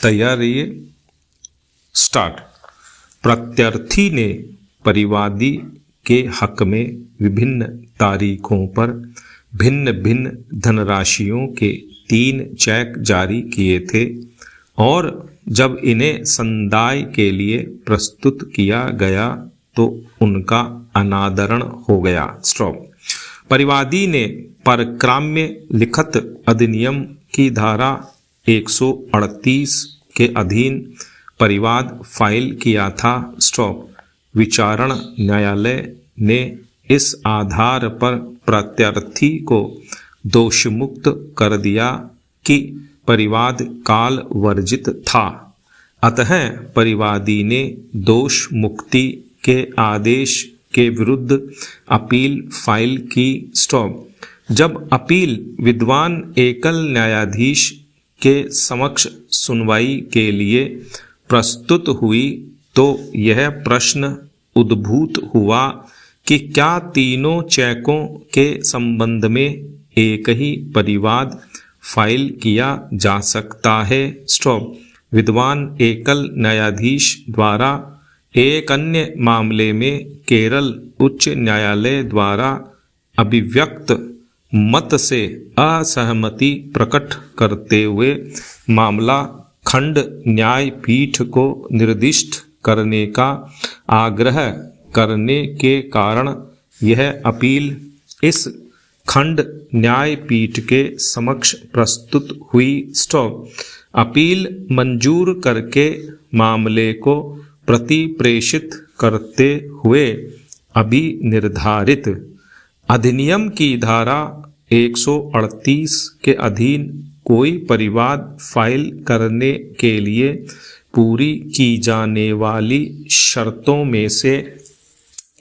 तैयार रहिए। स्टार्ट। प्रत्यर्थी ने परिवादी के हक में विभिन्न तारीखों पर भिन्न भिन्न धनराशियों के 3 चेक जारी किए थे और जब इन्हें संदाय के लिए प्रस्तुत किया गया तो उनका अनादरण हो गया। स्टॉप। परिवादी ने परक्राम्य लिखित अधिनियम की धारा 138 के अधीन परिवाद फाइल किया था। स्टॉप। विचारण न्यायालय ने इस आधार पर प्रत्यर्थी को दोषमुक्त कर दिया कि परिवाद काल वर्जित था, अतः परिवादी ने दोष मुक्ति के आदेश के विरुद्ध अपील फाइल की। स्टॉप। जब अपील विद्वान एकल न्यायाधीश के समक्ष सुनवाई के लिए प्रस्तुत हुई तो यह प्रश्न उद्भूत हुआ कि क्या तीनों चेकों के संबंध में एक ही परिवाद फाइल किया जा सकता है। स्टॉप। विद्वान एकल न्यायाधीश द्वारा एक अन्य मामले में केरल उच्च न्यायालय द्वारा अभिव्यक्त मत से असहमति प्रकट करते हुए मामला खंड न्यायपीठ को निर्दिष्ट करने का आग्रह करने के कारण यह अपील इस खंड न्यायपीठ के समक्ष प्रस्तुत हुई। स्टॉप। अपील मंजूर करके मामले को प्रति प्रेषित करते हुए अभिनिर्धारित अधिनियम की धारा 138 के अधीन कोई परिवाद फाइल करने के लिए पूरी की जाने वाली शर्तों में से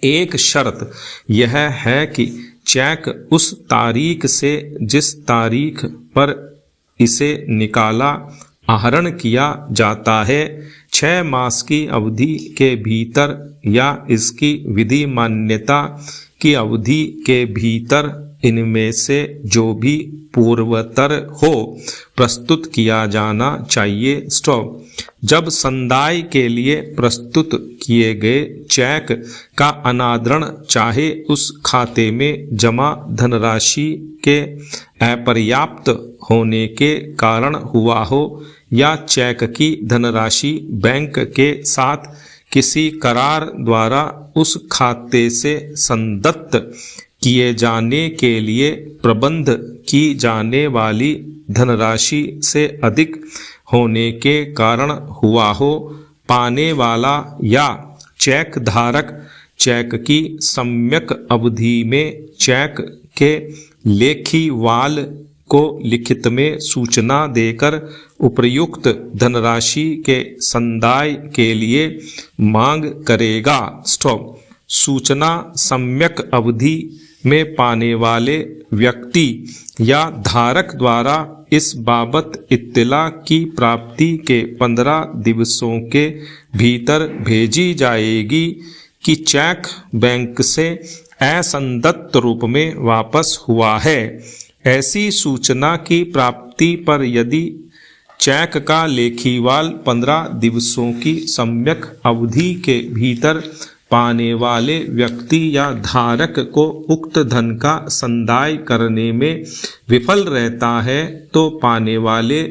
एक शर्त यह है कि चेक उस तारीख से जिस तारीख पर इसे निकाला आहरण किया जाता है 6 मास की अवधि के भीतर या इसकी विधि मान्यता की अवधि के भीतर इनमें से जो भी पूर्वतर हो प्रस्तुत किया जाना चाहिए। स्टॉप। जब संदाय के लिए प्रस्तुत किए गए चेक का अनादरण चाहे उस खाते में जमा धनराशि के अपर्याप्त होने के कारण हुआ हो या चेक की धनराशि बैंक के साथ किसी करार द्वारा उस खाते से संदत्त किए जाने के लिए प्रबंध की जाने वाली धनराशि से अधिक होने के कारण हुआ हो, पाने वाला या चेक धारक चेक की सम्यक अवधि में चेक के लेखीवाल को लिखित में सूचना देकर उपर्युक्त धनराशि के संदाय के लिए मांग करेगा। स्टॉप। सूचना सम्यक अवधि में पाने वाले व्यक्ति या धारक द्वारा इस बाबत इत्तला की प्राप्ति के 15 दिवसों के भीतर भेजी जाएगी कि चेक बैंक से असंदत्त रूप में वापस हुआ है। ऐसी सूचना की प्राप्ति पर यदि चेक का लेखीवाल 15 दिवसों की सम्यक अवधि के भीतर पाने वाले व्यक्ति या धारक को उक्त धन का संदाय करने में विफल रहता है तो पाने वाले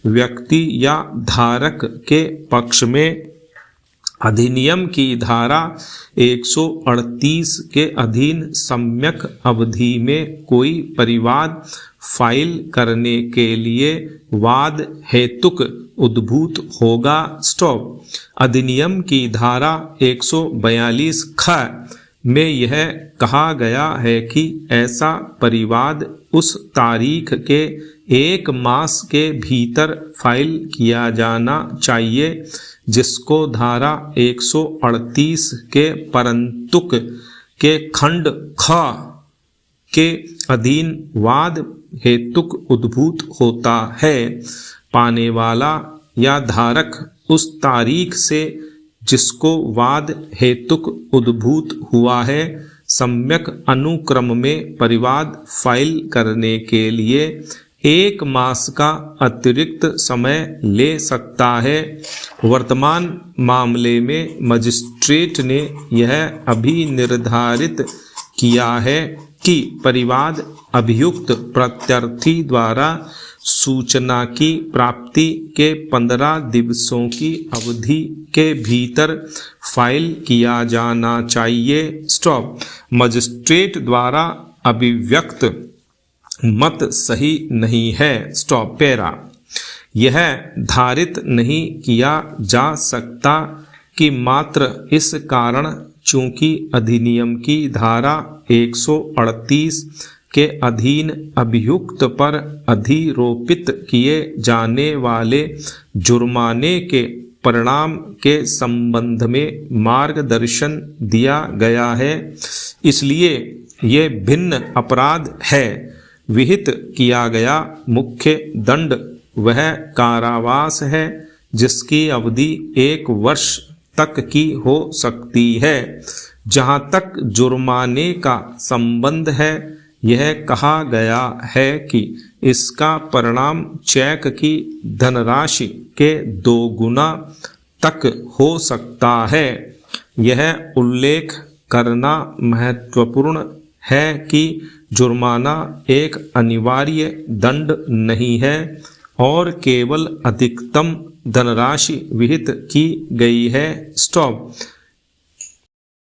व्यक्ति या धारक के पक्ष में अधिनियम की धारा 138 के अधीन सम्यक अवधि में कोई परिवाद फाइल करने के लिए वाद हेतुक उद्भूत होगा। स्टॉप। अधिनियम की धारा 142 ख में यह कहा गया है कि ऐसा परिवाद उस तारीख के 1 मास के भीतर फाइल किया जाना चाहिए जिसको धारा 138 के परंतुक के खंड ख के अधीन वाद हेतुक उद्भूत होता है। पाने वाला या धारक उस तारीख से जिसको वाद हेतुक उद्भूत हुआ है सम्यक अनुक्रम में परिवाद फाइल करने के लिए 1 मास का अतिरिक्त समय ले सकता है। वर्तमान मामले में मजिस्ट्रेट ने यह अभी निर्धारित किया है कि परिवाद अभियुक्त प्रत्यर्थी द्वारा सूचना की प्राप्ति के 15 दिवसों की अवधि के भीतर फाइल किया जाना चाहिए। स्टॉप। मजिस्ट्रेट द्वारा अभिव्यक्त मत सही नहीं है। स्टॉप। पैरा। यह धारित नहीं किया जा सकता कि मात्र इस कारण चूंकि अधिनियम की धारा 138 के अधीन अभियुक्त पर अधिरोपित किए जाने वाले जुर्माने के परिणाम के संबंध में मार्गदर्शन दिया गया है, इसलिए ये भिन्न अपराध है। विहित किया गया मुख्य दंड वह कारावास है जिसकी अवधि 1 वर्ष तक की हो सकती है। जहाँ तक जुर्माने का संबंध है, यह कहा गया है कि इसका परिणाम चेक की धनराशि के 2 गुना तक हो सकता है। यह उल्लेख करना महत्वपूर्ण है कि जुर्माना एक अनिवार्य दंड नहीं है और केवल अधिकतम धनराशि विहित की गई है। स्टॉप।